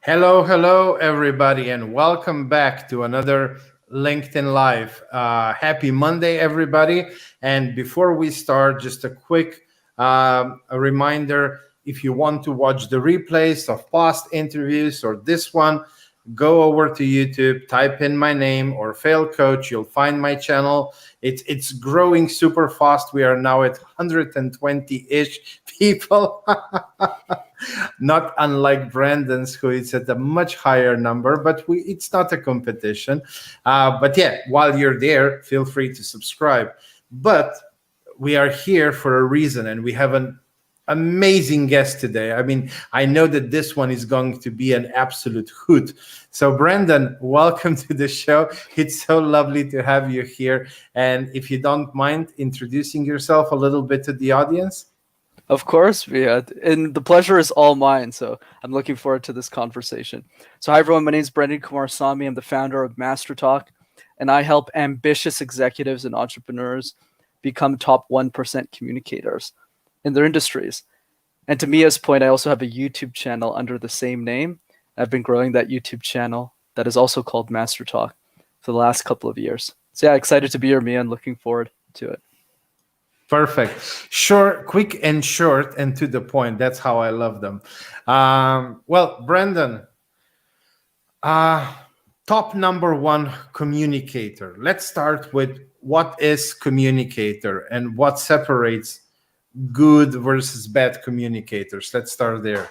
Hello, hello, everybody, and welcome back to another LinkedIn Live. Happy Monday, everybody. And before we start, just a quick a reminder, if you want to watch the replays of past interviews or this one, go over to YouTube, type in my name or Fail Coach. You'll find my channel. It's growing super fast. We are now at 120-ish people. Not unlike Brendan's, who is at a much higher number, but it's not a competition. But yeah, while you're there, feel free to subscribe. But we are here for a reason, and we have an amazing guest today. I mean, I know that this one is going to be an absolute hoot. So, Brenden, welcome to the show. It's so lovely to have you here. And if you don't mind introducing yourself a little bit to the audience. Of course, and the pleasure is all mine. So I'm looking forward to this conversation. So hi everyone, my name is Brenden Kumarasamy. I'm the founder of MasterTalk, and I help ambitious executives and entrepreneurs become top 1% communicators in their industries. And to Mia's point, I also have a YouTube channel under the same name. I've been growing that YouTube channel that is also called MasterTalk for the last couple of years. So yeah, excited to be here, Mia, and looking forward to it. Perfect. Short, quick and short and to the point. That's how I love them. Well, Brenden, top number one communicator. Let's start with what is communicator and what separates good versus bad communicators. Let's start there.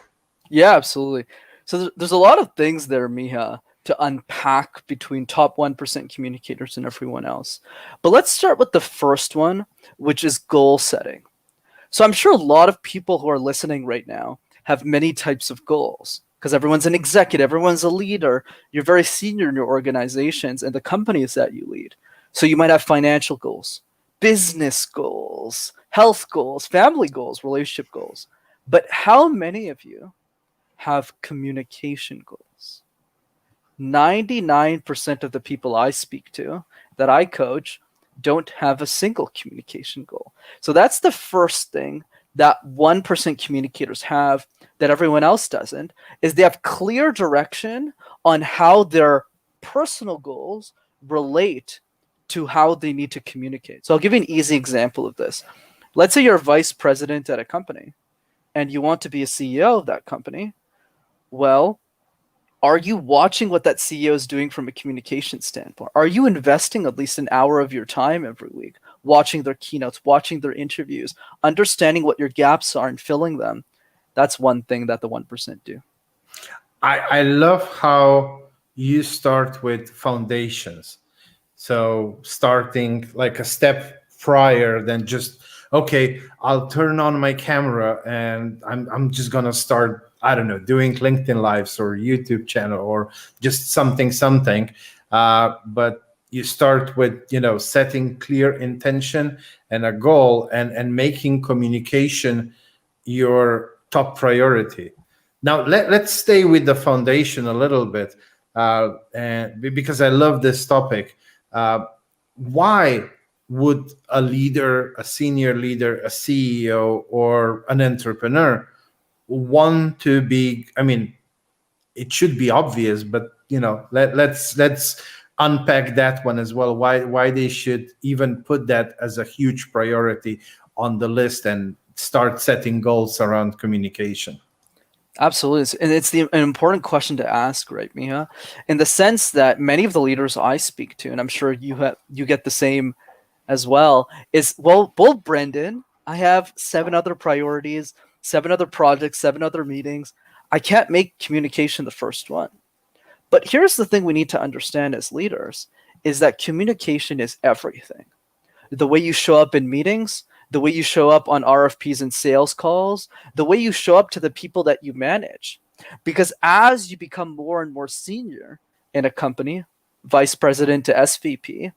Yeah, absolutely. So there's a lot of things there, Miha, to unpack between top 1% communicators and everyone else. But let's start with the first one, which is goal setting. So I'm sure a lot of people who are listening right now have many types of goals because everyone's an executive, everyone's a leader. You're very senior in your organizations and the companies that you lead. So you might have financial goals, business goals, health goals, family goals, relationship goals. But how many of you have communication goals? 99% of the people I speak to that I coach don't have a single communication goal. So that's the first thing that 1% communicators have that everyone else doesn't, is they have clear direction on how their personal goals relate to how they need to communicate. So I'll give you an easy example of this. Let's say you're a vice president at a company and you want to be a CEO of that company. Well, are you watching what that CEO is doing from a communication standpoint? Are you investing at least an hour of your time every week, watching their keynotes, watching their interviews, understanding what your gaps are and filling them? That's one thing that the 1% do. I love how you start with foundations. So starting like a step prior than just, okay, I'll turn on my camera and I'm just going to start, I don't know, doing LinkedIn Lives or YouTube channel or just something. But you start with, setting clear intention and a goal and making communication your top priority. Now, let's stay with the foundation a little bit and because I love this topic. Why would a leader, a senior leader, a CEO, or an entrepreneur want to be? I mean, it should be obvious, but let's unpack that one as well. Why they should even put that as a huge priority on the list and start setting goals around communication. Absolutely. And it's an important question to ask, right, Miha? In the sense that many of the leaders I speak to, and I'm sure you get the same as well, is, well, Brenden, I have 7 other priorities, 7 other projects, 7 other meetings. I can't make communication the first one. But here's the thing we need to understand as leaders is that communication is everything. The way you show up in meetings, the way you show up on RFPs and sales calls, the way you show up to the people that you manage. Because as you become more and more senior in a company, vice president to SVP,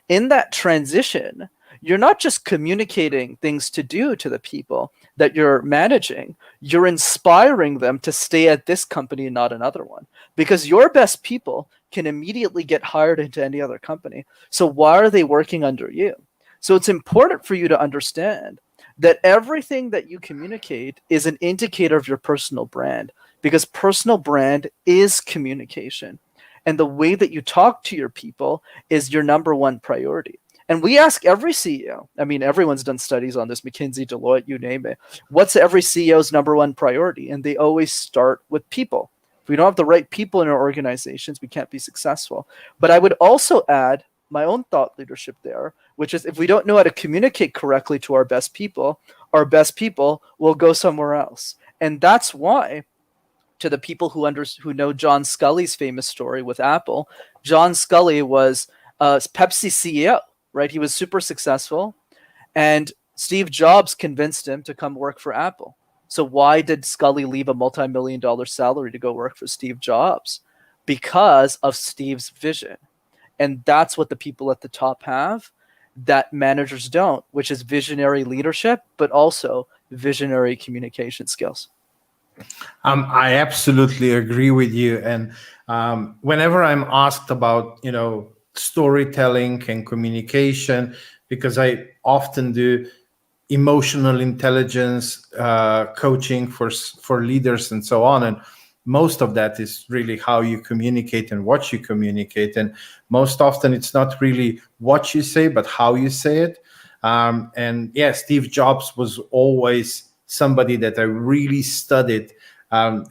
in that transition, you're not just communicating things to do to the people that you're managing, you're inspiring them to stay at this company and not another one. Because your best people can immediately get hired into any other company. So why are they working under you? So it's important for you to understand that everything that you communicate is an indicator of your personal brand. because personal brand is communication. And the way that you talk to your people is your number one priority. And we ask every CEO, I mean, everyone's done studies on this, McKinsey, Deloitte, you name it. What's every CEO's number one priority? And they always start with people. If we don't have the right people in our organizations, we can't be successful. But I would also add my own thought leadership there, which is if we don't know how to communicate correctly to our best people will go somewhere else. And that's why, to the people who know John Scully's famous story with Apple, John Scully was Pepsi CEO, right? He was super successful, and Steve Jobs convinced him to come work for Apple. So why did Scully leave a multi-million dollar salary to go work for Steve Jobs? Because of Steve's vision. And that's what the people at the top have that managers don't, which is visionary leadership, but also visionary communication skills. I absolutely agree with you. And whenever I'm asked about, storytelling and communication, because I often do emotional intelligence coaching for leaders and so on, and most of that is really how you communicate and what you communicate. And most often it's not really what you say, but how you say it. And yeah, Steve Jobs was always somebody that I really studied,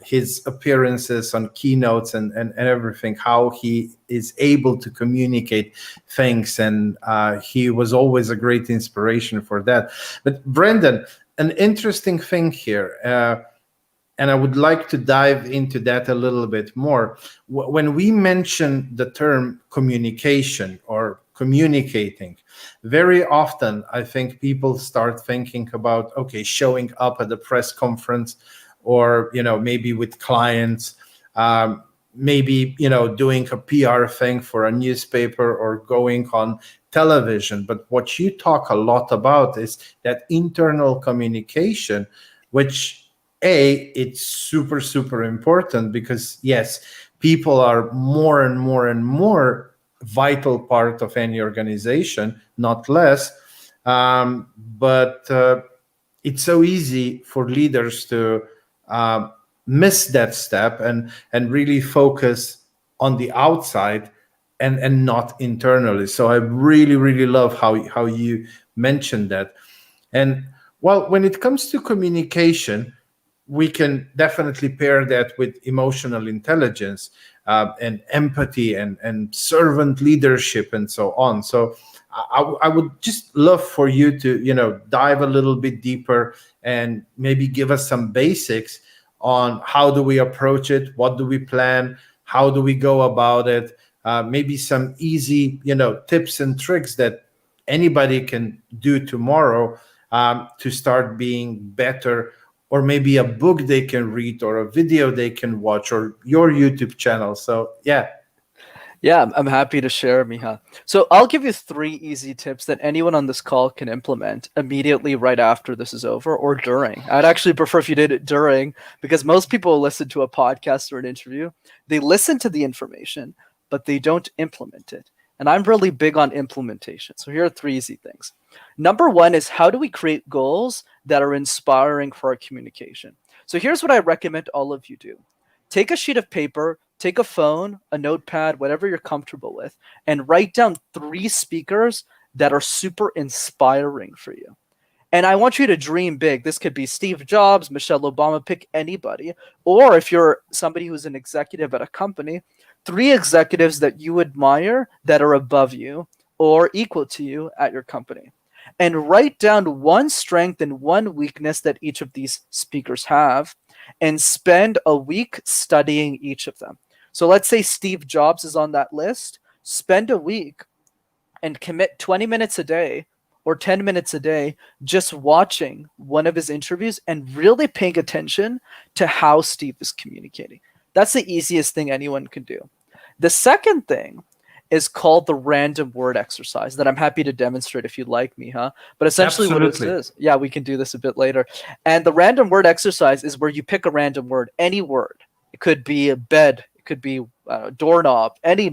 his appearances on keynotes and everything, how he is able to communicate things. And he was always a great inspiration for that. But Brenden, an interesting thing here, and I would like to dive into that a little bit more. When we mention the term communication or communicating, very often I think people start thinking about, okay, showing up at the press conference, or maybe with clients, maybe doing a PR thing for a newspaper or going on television. But what you talk a lot about is that internal communication, which it's super, super important, because yes, people are more and more and more vital part of any organization, not less. But it's so easy for leaders to miss that step and really focus on the outside and not internally. So I really, really love how you mentioned that. And well, when it comes to communication, we can definitely pair that with emotional intelligence, and empathy and servant leadership and so on. So I would just love for you to dive a little bit deeper and maybe give us some basics on how do we approach it, what do we plan, how do we go about it, maybe some easy tips and tricks that anybody can do tomorrow, to start being better, or maybe a book they can read, or a video they can watch, or your YouTube channel. So yeah. Yeah, I'm happy to share, Miha. So I'll give you 3 easy tips that anyone on this call can implement immediately right after this is over, or during. I'd actually prefer if you did it during, because most people listen to a podcast or an interview. They listen to the information, but they don't implement it. And I'm really big on implementation. So here are 3 easy things. Number 1 is, how do we create goals that are inspiring for our communication? So here's what I recommend all of you do. Take a sheet of paper, take a phone, a notepad, whatever you're comfortable with, and write down 3 speakers that are super inspiring for you. And I want you to dream big. This could be Steve Jobs, Michelle Obama, pick anybody. Or if you're somebody who's an executive at a company, 3 executives that you admire that are above you or equal to you at your company. And write down 1 strength and 1 weakness that each of these speakers have, and spend a week studying each of them. So let's say Steve Jobs is on that list. Spend a week and commit 20 minutes a day or 10 minutes a day just watching one of his interviews and really paying attention to how Steve is communicating. That's the easiest thing anyone can do. The second thing is called the random word exercise that I'm happy to demonstrate if you'd like, Miha. But essentially what it is, yeah, we can do this a bit later. And the random word exercise is where you pick a random word, any word. It could be a bed, it could be a doorknob, any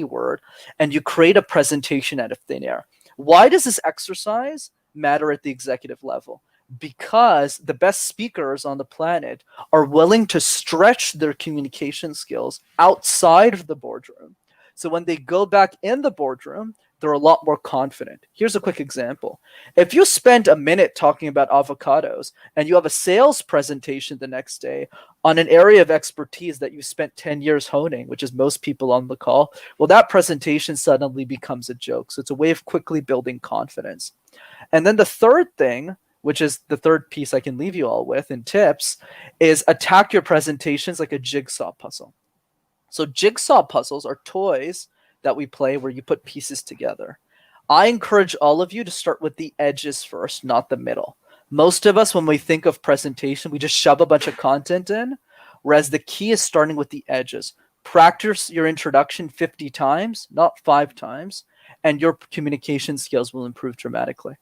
word, and you create a presentation out of thin air. Why does this exercise matter at the executive level? because the best speakers on the planet are willing to stretch their communication skills outside of the boardroom. So when they go back in the boardroom, they're a lot more confident. Here's a quick example. If you spend a minute talking about avocados and you have a sales presentation the next day on an area of expertise that you spent 10 years honing, which is most people on the call, well, that presentation suddenly becomes a joke. So it's a way of quickly building confidence. And then the third thing, which is the third piece I can leave you all with in tips, is attack your presentations like a jigsaw puzzle. So jigsaw puzzles are toys that we play where you put pieces together. I encourage all of you to start with the edges first, not the middle. Most of us, when we think of presentation, we just shove a bunch of content in, whereas the key is starting with the edges. Practice your introduction 50 times, not 5 times, and your communication skills will improve dramatically.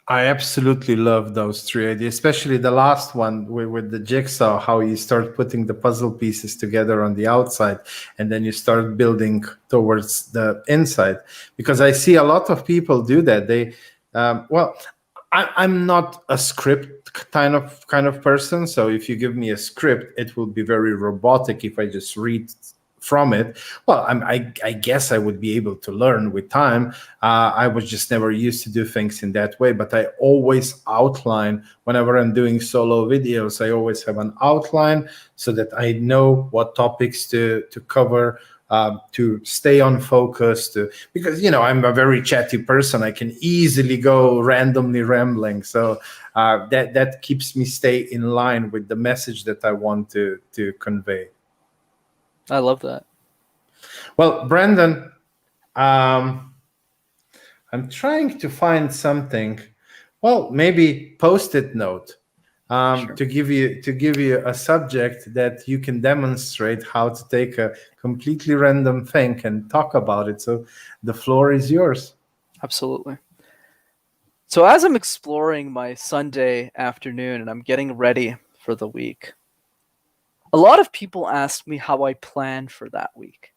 I absolutely love those 3 ideas, especially the last one with the jigsaw, how you start putting the puzzle pieces together on the outside and then you start building towards the inside. Because I see a lot of people do that. I'm not a script kind of person. So if you give me a script, it will be very robotic if I just read from it. Well, I guess I would be able to learn with time. I was just never used to do things in that way, but I always outline whenever I'm doing solo videos. I always have an outline so that I know what topics to cover, to stay on focus, because I'm a very chatty person. I can easily go randomly rambling, so that keeps me stay in line with the message that I want to convey. I love that. Well, Brenden, I'm trying to find something. Well, maybe post-it note Sure. to give you a subject that you can demonstrate how to take a completely random thing and talk about it. So the floor is yours. Absolutely. So as I'm exploring my Sunday afternoon and I'm getting ready for the week, a lot of people ask me how I plan for that week.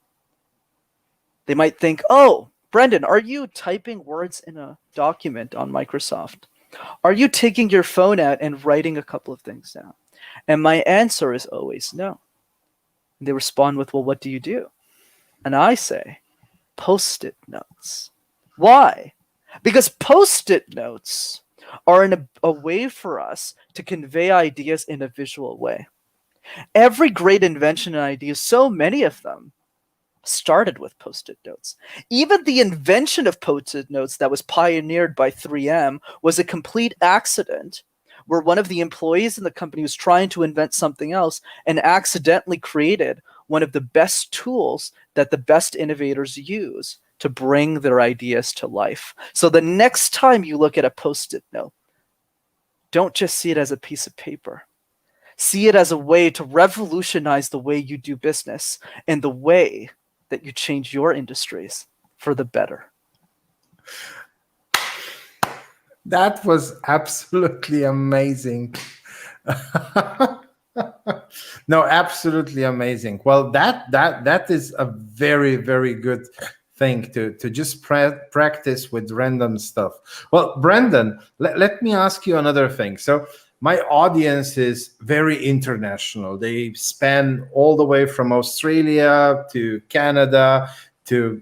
They might think, oh, Brenden, are you typing words in a document on Microsoft? Are you taking your phone out and writing a couple of things down? And my answer is always no. And they respond with, well, what do you do? And I say, Post-it notes. Why? Because Post-it notes are a way for us to convey ideas in a visual way. Every great invention and idea, so many of them, started with Post-it notes. Even the invention of Post-it notes that was pioneered by 3M was a complete accident, where one of the employees in the company was trying to invent something else and accidentally created one of the best tools that the best innovators use to bring their ideas to life. So the next time you look at a Post-it note, don't just see it as a piece of paper. See it as a way to revolutionize the way you do business and the way that you change your industries for the better. That was absolutely amazing. No, absolutely amazing. Well, that is a very, very good thing to just practice with random stuff. Well, Brenden, let me ask you another thing. So my audience is very international. They span all the way from Australia to Canada to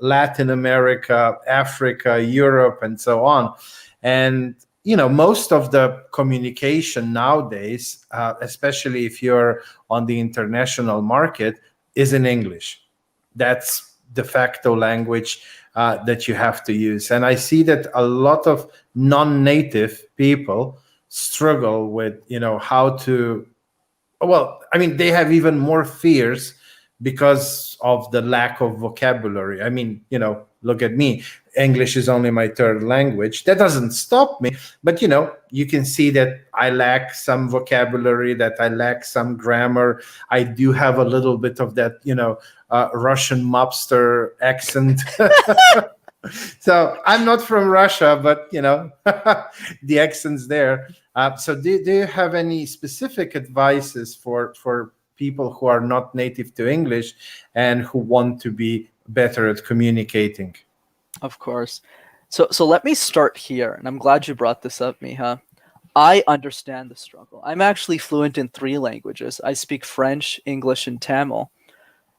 Latin America, Africa, Europe, and so on. And most of the communication nowadays, especially if you're on the international market, is in English. That's de facto language that you have to use. And I see that a lot of non-native people struggle with, how to, well, I mean, they have even more fears because of the lack of vocabulary. I mean, look at me. English is only my third language. That doesn't stop me, but you can see that I lack some vocabulary, that I lack some grammar. I do have a little bit of that, Russian mobster accent. So I'm not from Russia, but the accent's there. So do you have any specific advices for people who are not native to English and who want to be better at communicating? Of course. So let me start here, and I'm glad you brought this up, Miha. I understand the struggle. I'm actually fluent in 3 languages. I speak French, English, and Tamil.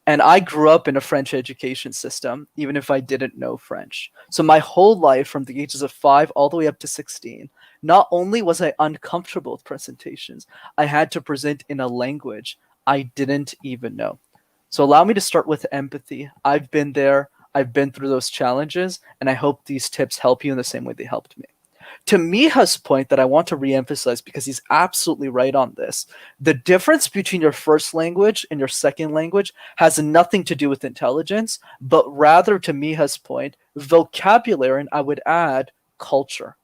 And I grew up in a French education system, even if I didn't know French. So my whole life, from the ages of 5 all the way up to 16, not only was I uncomfortable with presentations, I had to present in a language I didn't even know. So allow me to start with empathy. I've been there, I've been through those challenges, and I hope these tips help you in the same way they helped me. To Miha's point that I want to reemphasize because he's absolutely right on this, the difference between your first language and your second language has nothing to do with intelligence, but rather, to Miha's point, vocabulary, and I would add culture.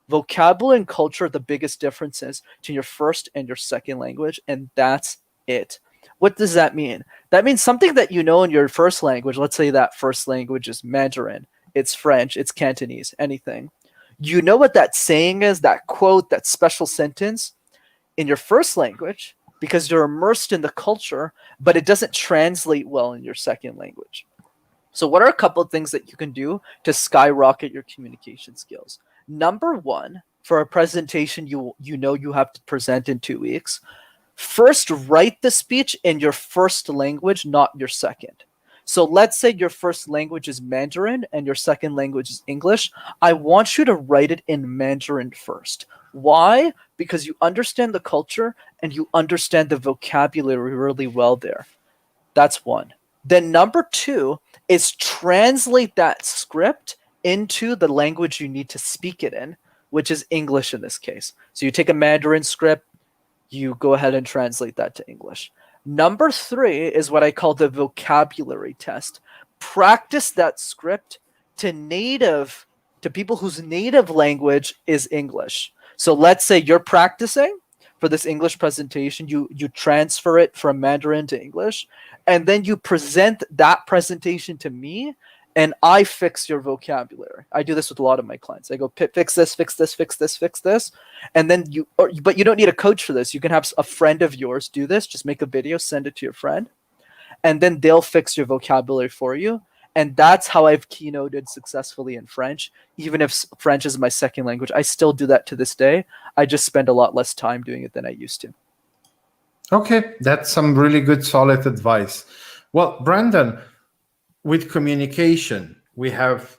Vocabulary and culture are the biggest differences between your first and your second language, and that's it. What does that mean? That means something that you know in your first language, let's say that first language is Mandarin, it's French, it's Cantonese, anything. You know what that saying is, that quote, that special sentence in your first language because you're immersed in the culture, but it doesn't translate well in your second language. So, what are a couple of things that you can do to skyrocket your communication skills? Number one, for a presentation you know you have to present in 2 weeks, first write the speech in your first language, not your second. So let's say your first language is Mandarin and your second language is English. I want you to write it in Mandarin first. Why? Because you understand the culture and you understand the vocabulary really well there. That's one. Then number two is translate that script into the language you need to speak it in, which is English in this case. So you take a Mandarin script, you go ahead and translate that to English. Number three is what I call the vocabulary test. Practice that script to people whose native language is English. So let's say you're practicing for this English presentation, you transfer it from Mandarin to English, and then you present that presentation to me, and I fix your vocabulary. I do this with a lot of my clients. I go, fix this, fix this, fix this, fix this. And then but you don't need a coach for this. You can have a friend of yours do this. Just make a video, send it to your friend, and then they'll fix your vocabulary for you. And that's how I've keynoted successfully in French. Even if French is my second language, I still do that to this day. I just spend a lot less time doing it than I used to. Okay, that's some really good, solid advice. Well, Brenden, with communication, we have,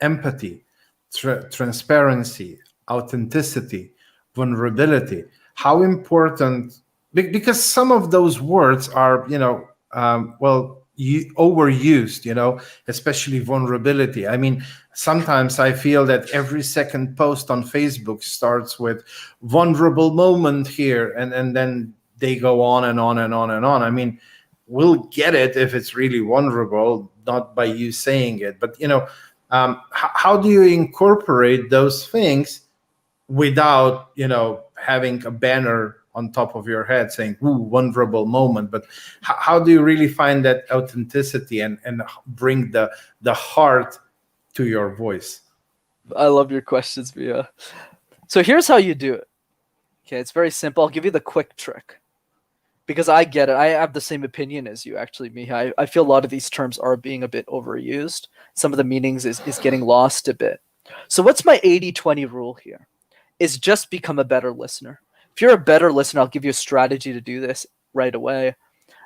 empathy, transparency, authenticity, vulnerability. How important, because some of those words are, overused, especially vulnerability. I mean, sometimes I feel that every second post on Facebook starts with vulnerable moment here, and then they go on and on and on and on. I mean, we'll get it if it's really vulnerable, not by you saying it. But, how do you incorporate those things without, having a banner on top of your head saying, ooh, vulnerable moment? But how do you really find that authenticity and bring the heart to your voice? I love your questions, Mia. So here's how you do it. Okay, it's very simple. I'll give you the quick trick. Because I get it. I have the same opinion as you, actually, Miha. I feel a lot of these terms are being a bit overused. Some of the meanings is getting lost a bit. So what's my 80-20 rule here? Is just become a better listener. If you're a better listener, I'll give you a strategy to do this right away.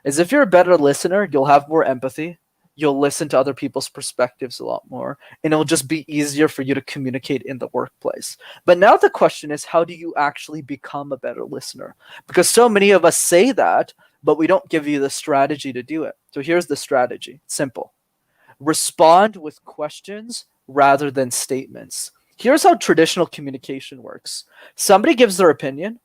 Is if you're a better listener, you'll have more empathy. You'll listen to other people's perspectives a lot more, and it'll just be easier for you to communicate in the workplace. But now the question is, how do you actually become a better listener? Because so many of us say that, but we don't give you the strategy to do it. So here's the strategy. Simple. Respond with questions rather than statements. Here's how traditional communication works. Somebody gives their opinion,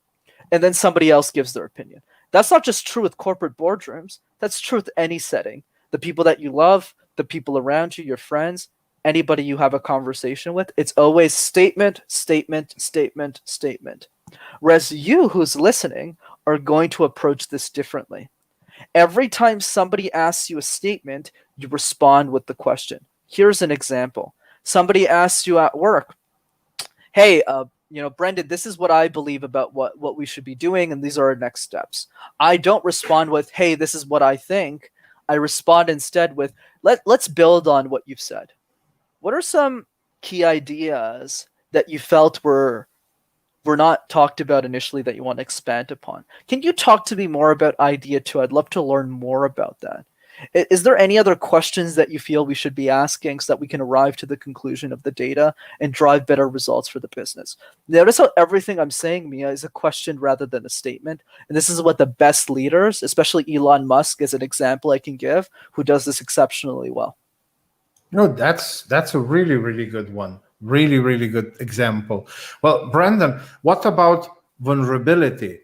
and then somebody else gives their opinion. That's not just true with corporate boardrooms. That's true with any setting. The people that you love, the people around you, your friends, anybody you have a conversation with, it's always statement, statement, statement, statement. Whereas you who's listening are going to approach this differently. Every time somebody asks you a statement, you respond with the question. Here's an example. Somebody asks you at work, hey, Brenden, this is what I believe about what we should be doing, and these are our next steps. I don't respond with, hey, this is what I think. I respond instead with, let's build on what you've said. What are some key ideas that you felt were not talked about initially that you want to expand upon. Can you talk to me more about idea two? I'd love to learn more about that. Is there any other questions that you feel we should be asking so that we can arrive to the conclusion of the data and drive better results for the business? Notice how everything I'm saying, Mia, is a question rather than a statement. And this is what the best leaders, especially Elon Musk as an example I can give, who does this exceptionally well. No, that's a really, really good one. Really, really good example. Well, Brenden, what about vulnerability?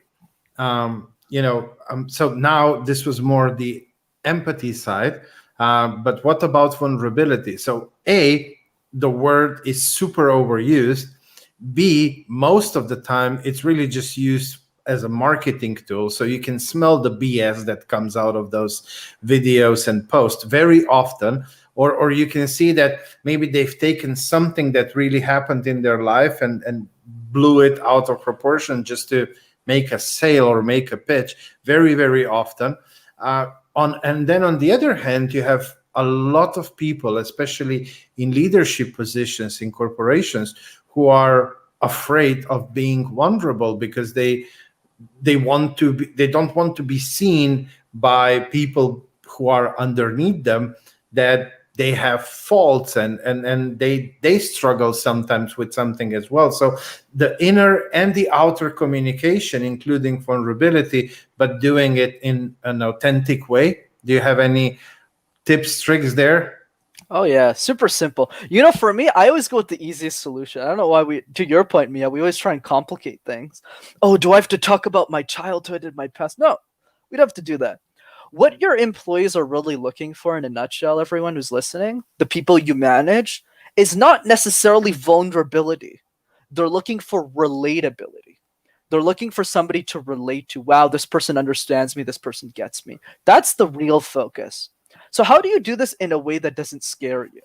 So now this was more the empathy side, but what about vulnerability? So A, the word is super overused. B, most of the time it's really just used as a marketing tool, so you can smell the BS that comes out of those videos and posts very often. Or you can see that maybe they've taken something that really happened in their life and blew it out of proportion just to make a sale or make a pitch very, very often. And then on the other hand, you have a lot of people, especially in leadership positions in corporations, who are afraid of being vulnerable because they don't want to be seen by people who are underneath them, that they have faults and they struggle sometimes with something as well. So the inner and the outer communication, including vulnerability, but doing it in an authentic way. Do you have any tips, tricks there? Oh yeah, super simple. For me, I always go with the easiest solution. I don't know why to your point, Mia, we always try and complicate things. Oh, do I have to talk about my childhood and my past? No, we don't have to do that. What your employees are really looking for in a nutshell, everyone who's listening, the people you manage, is not necessarily vulnerability. They're looking for relatability. They're looking for somebody to relate to. Wow, this person understands me. This person gets me. That's the real focus. So how do you do this in a way that doesn't scare you?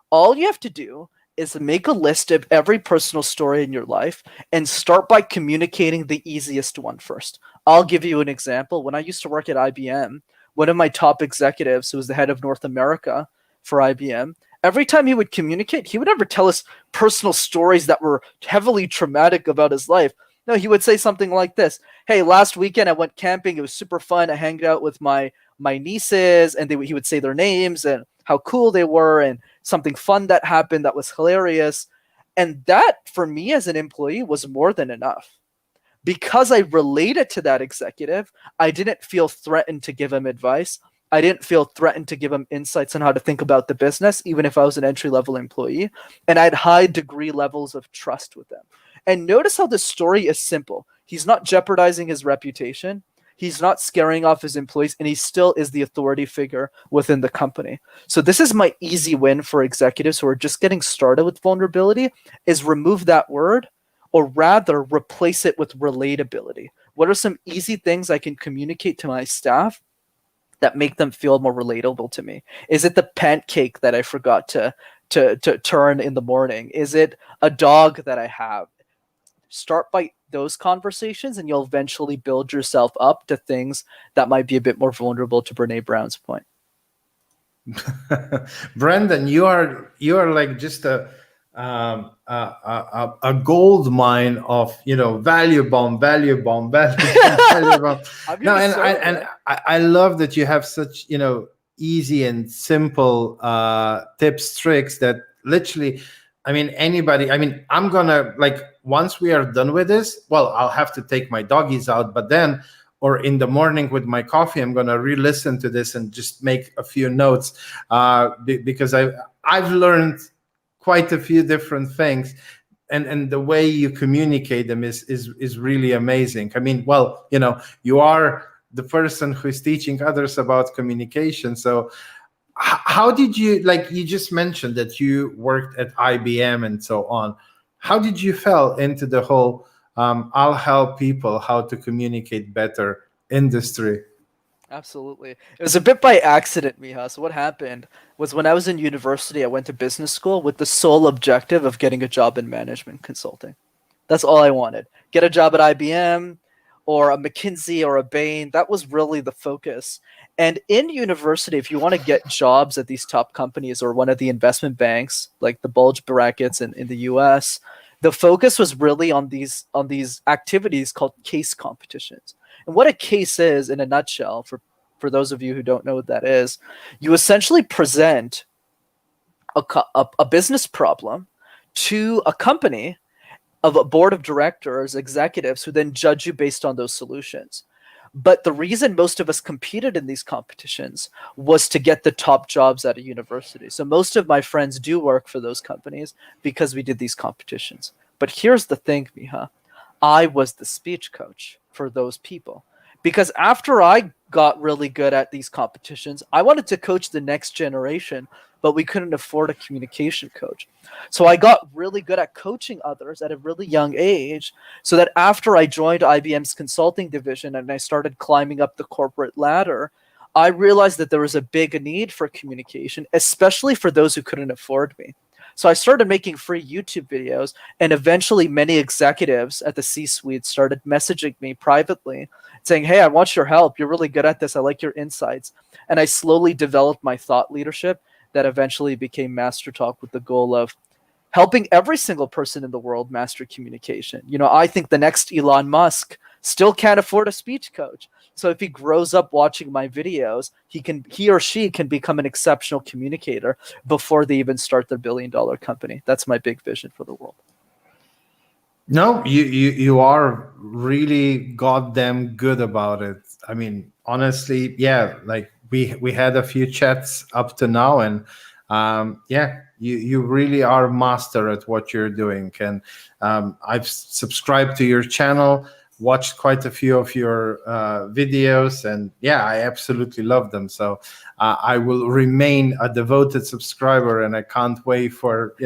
All you have to do is make a list of every personal story in your life and start by communicating the easiest one first. I'll give you an example. When I used to work at IBM, one of my top executives, who was the head of North America for IBM, every time he would communicate, he would never tell us personal stories that were heavily traumatic about his life. No, he would say something like this. Hey, last weekend I went camping. It was super fun. I hanged out with my nieces, and he would say their names and how cool they were and something fun that happened that was hilarious. And that, for me as an employee, was more than enough. Because I related to that executive, I didn't feel threatened to give him advice. I didn't feel threatened to give him insights on how to think about the business, even if I was an entry-level employee. And I had high degree levels of trust with them. And notice how the story is simple. He's not jeopardizing his reputation. He's not scaring off his employees, and he still is the authority figure within the company. So this is my easy win for executives who are just getting started with vulnerability, is remove that word, or rather replace it with relatability. What are some easy things I can communicate to my staff that make them feel more relatable to me? Is it the pancake that I forgot to turn in the morning? Is it a dog that I have? Start by those conversations, and you'll eventually build yourself up to things that might be a bit more vulnerable, to Brene Brown's point. Brenden, you are like just a gold mine of value bomb. Value bomb. No, and I love that you have such easy and simple tips, tricks that literally, I mean, anybody, I mean, I'm gonna, like, once we are done with this, well, I'll have to take my doggies out, but then, or in the morning with my coffee, I'm gonna re-listen to this and just make a few notes, because I've learned quite a few different things, and the way you communicate them is really amazing. I mean, well, you are the person who's teaching others about communication, so how did you, like, you just mentioned that you worked at IBM and so on. How did you fell into the whole I'll help people how to communicate better industry? Absolutely. It was a bit by accident, Miha. So what happened was, when I was in university, I went to business school with the sole objective of getting a job in management consulting. That's all I wanted. Get a job at IBM, or a McKinsey or a Bain. That was really the focus. And in university, if you want to get jobs at these top companies or one of the investment banks, like the bulge brackets in the US, the focus was really on these activities called case competitions. And what a case is in a nutshell, for those of you who don't know what that is, you essentially present a business problem to a company of a board of directors, executives who then judge you based on those solutions. But the reason most of us competed in these competitions was to get the top jobs at a university. So most of my friends do work for those companies because we did these competitions. But here's the thing, Miha. I was the speech coach for those people. Because after I got really good at these competitions, I wanted to coach the next generation, but we couldn't afford a communication coach. So I got really good at coaching others at a really young age, so that after I joined IBM's consulting division and I started climbing up the corporate ladder, I realized that there was a big need for communication, especially for those who couldn't afford me. So I started making free YouTube videos, and eventually many executives at the C-suite started messaging me privately saying, "Hey, I want your help. You're really good at this. I like your insights." And I slowly developed my thought leadership that eventually became MasterTalk, with the goal of helping every single person in the world master communication. I think the next Elon Musk still can't afford a speech coach. So if he grows up watching my videos, he or she can become an exceptional communicator before they even start their $1 billion company. That's my big vision for the world. No, you are really goddamn good about it. I mean, honestly, yeah, like we had a few chats up to now, and yeah, you really are master at what you're doing. And I've subscribed to your channel, watched quite a few of your videos, and yeah, I absolutely love them. So I will remain a devoted subscriber, and I can't wait for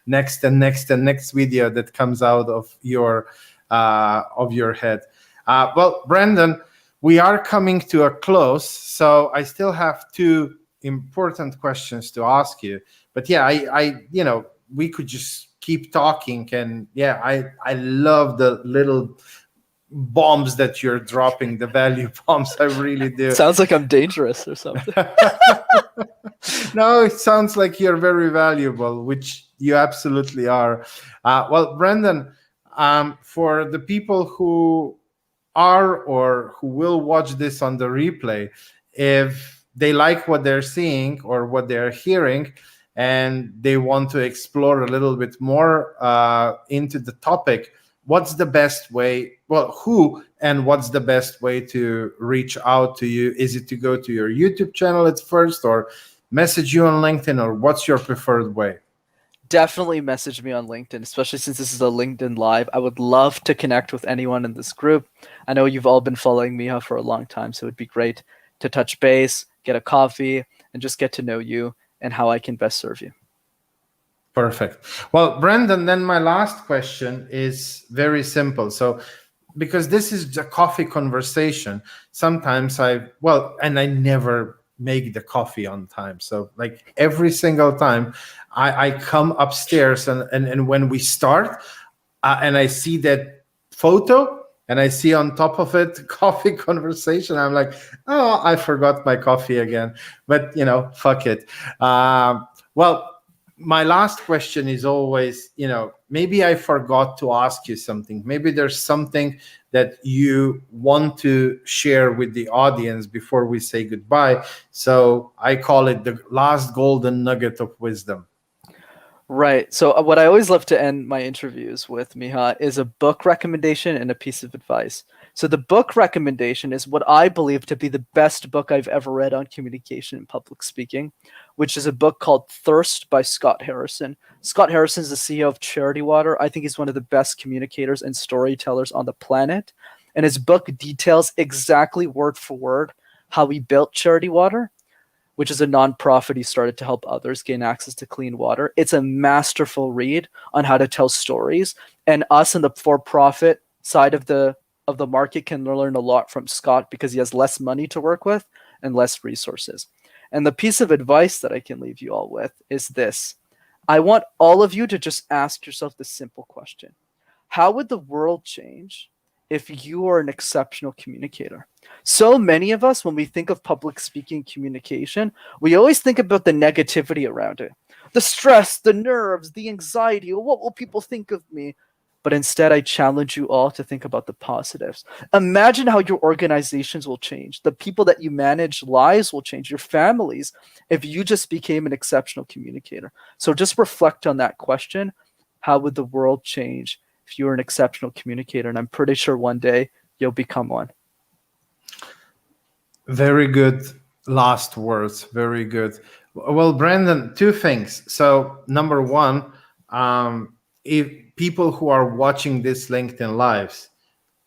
next and next and next video that comes out of your head. Well, Brenden, we are coming to a close, so I still have two important questions to ask you. But yeah, I we could just keep talking, and yeah, I love the little bombs that you're dropping, the value bombs. I really do. Sounds like I'm dangerous or something. No, it sounds like you're very valuable, which you absolutely are. Well, Brenden, for the people who are or who will watch this on the replay, if they like what they're seeing or what they're hearing, and they want to explore a little bit more into the topic, what's the best way? Well, who and what's the best way to reach out to you? Is it to go to your YouTube channel at first, or message you on LinkedIn, or what's your preferred way? Definitely message me on LinkedIn, especially since this is a LinkedIn Live. I would love to connect with anyone in this group. I know you've all been following Miha for a long time, so it'd be great to touch base, get a coffee, and just get to know you and how I can best serve you. Perfect. Well, Brenden, then my last question is very simple. So, because this is a coffee conversation, sometimes and I never make the coffee on time. So, like every single time I come upstairs and when we start and I see that photo and I see on top of it coffee conversation, I'm like, oh, I forgot my coffee again. But, fuck it. Well, my last question is always, maybe I forgot to ask you something. Maybe there's something that you want to share with the audience before we say goodbye. So I call it the last golden nugget of wisdom. Right. So what I always love to end my interviews with, Miha, is a book recommendation and a piece of advice. So the book recommendation is what I believe to be the best book I've ever read on communication and public speaking, which is a book called Thirst by Scott Harrison. Scott Harrison is the CEO of Charity Water. I think he's one of the best communicators and storytellers on the planet. And his book details exactly word for word how he built Charity Water, which is a nonprofit he started to help others gain access to clean water. It's a masterful read on how to tell stories. And us in the for-profit side of the market can learn a lot from Scott because he has less money to work with and less resources. And the piece of advice that I can leave you all with is this. I want all of you to just ask yourself this simple question. How would the world change if you are an exceptional communicator. So many of us, when we think of public speaking communication, we always think about the negativity around it, the stress, the nerves, the anxiety. What will people think of me? But instead, I challenge you all to think about the positives. Imagine how your organizations will change. The people that you manage, lives will change, your families, if you just became an exceptional communicator. So just reflect on that question. How would the world change if you were an exceptional communicator? And I'm pretty sure one day you'll become one. Very good last words. Very good. Well, Brenden, two things. So, number one, if people who are watching this LinkedIn Lives,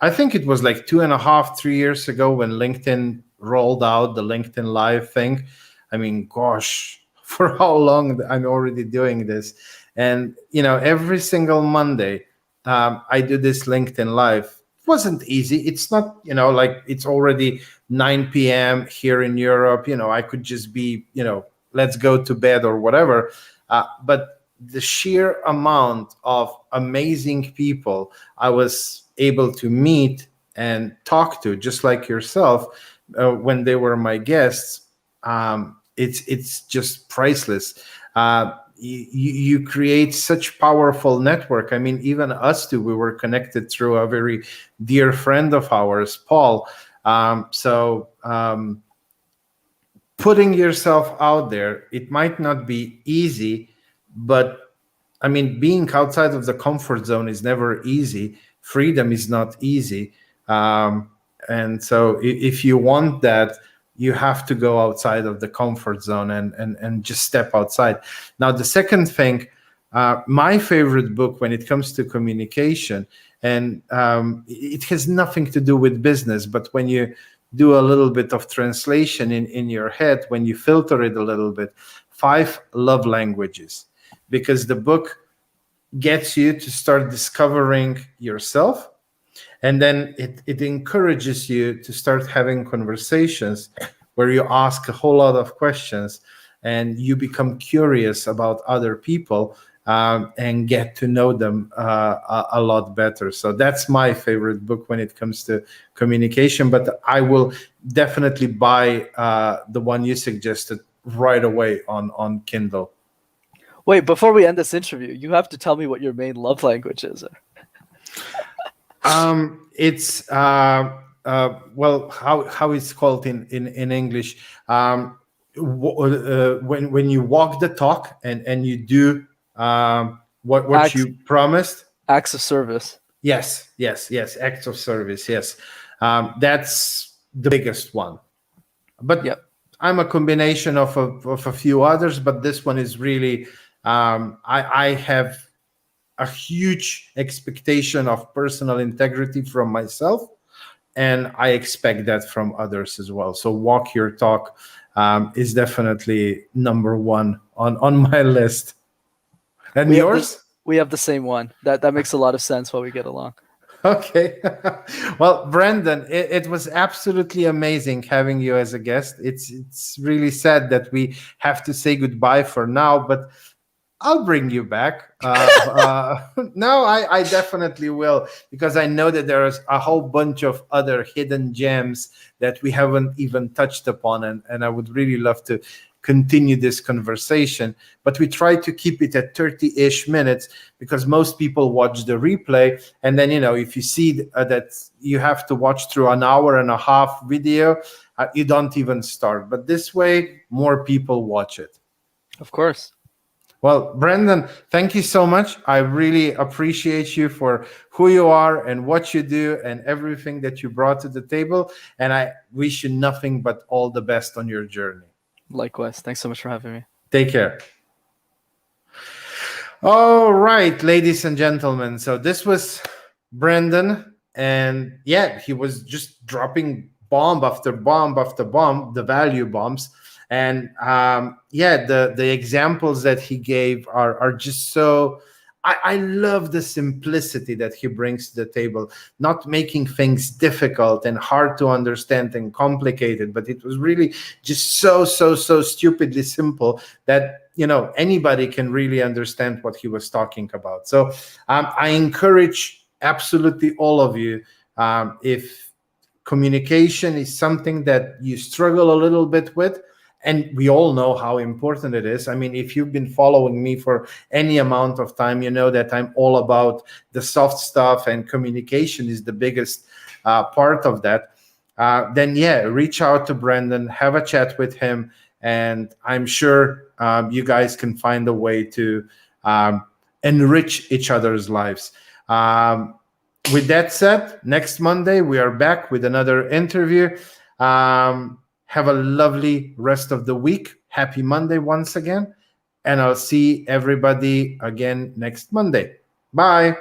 I think it was like 2.5, 3 years ago when LinkedIn rolled out the LinkedIn Live thing. I mean, gosh, for how long I'm already doing this. And, every single Monday, I do this LinkedIn Live. It wasn't easy. It's not, like it's already 9 p.m. here in Europe. I could just be, let's go to bed or whatever. But the sheer amount of amazing people I was able to meet and talk to, just like yourself, when they were my guests, it's just priceless. You create such powerful network. I mean, even us two, we were connected through a very dear friend of ours, Paul. Putting yourself out there, it might not be easy, but I mean, being outside of the comfort zone is never easy. Freedom is not easy. And so if you want that, you have to go outside of the comfort zone and just step outside. Now, the second thing, my favorite book when it comes to communication, and it has nothing to do with business, but when you do a little bit of translation in your head, when you filter it a little bit, 5 Love Languages, because the book gets you to start discovering yourself. And then it encourages you to start having conversations where you ask a whole lot of questions and you become curious about other people and get to know them a lot better. So that's my favorite book when it comes to communication. But I will definitely buy the one you suggested right away on Kindle. Wait, before we end this interview, you have to tell me what your main love language is. It's well, how it's called in English. When you walk the talk and you do what you promised. Acts of service. Yes. Acts of service. Yes, that's the biggest one. But yep. I'm a combination of a few others, but this one is really. I have a huge expectation of personal integrity from myself, and I expect that from others as well. So walk your talk is definitely number one on my list. And yours? We have the same one. That makes a lot of sense while we get along. Okay. Well, Brenden, it was absolutely amazing having you as a guest. It's really sad that we have to say goodbye for now, but I'll bring you back. No, I definitely will, because I know that there's a whole bunch of other hidden gems that we haven't even touched upon. And I would really love to continue this conversation. But we try to keep it at 30-ish minutes because most people watch the replay. And then, if you see that you have to watch through an hour and a half video, you don't even start. But this way, more people watch it. Of course. Well, Brenden, thank you so much. I really appreciate you for who you are and what you do and everything that you brought to the table. And I wish you nothing but all the best on your journey. Likewise. Thanks so much for having me. Take care. All right, ladies and gentlemen. So this was Brenden. And yeah, he was just dropping bomb after bomb after bomb, the value bombs. And the examples that he gave are just so. I love the simplicity that he brings to the table, not making things difficult and hard to understand and complicated, but it was really just so stupidly simple that anybody can really understand what he was talking about. So I encourage absolutely all of you If communication is something that you struggle a little bit with, and we all know how important it is. I mean, if you've been following me for any amount of time, you know that I'm all about the soft stuff, and communication is the biggest part of that. Then yeah, reach out to Brenden, have a chat with him, and I'm sure you guys can find a way to enrich each other's lives. With that said, next Monday we are back with another interview. Have a lovely rest of the week. Happy Monday once again. And I'll see everybody again next Monday. Bye.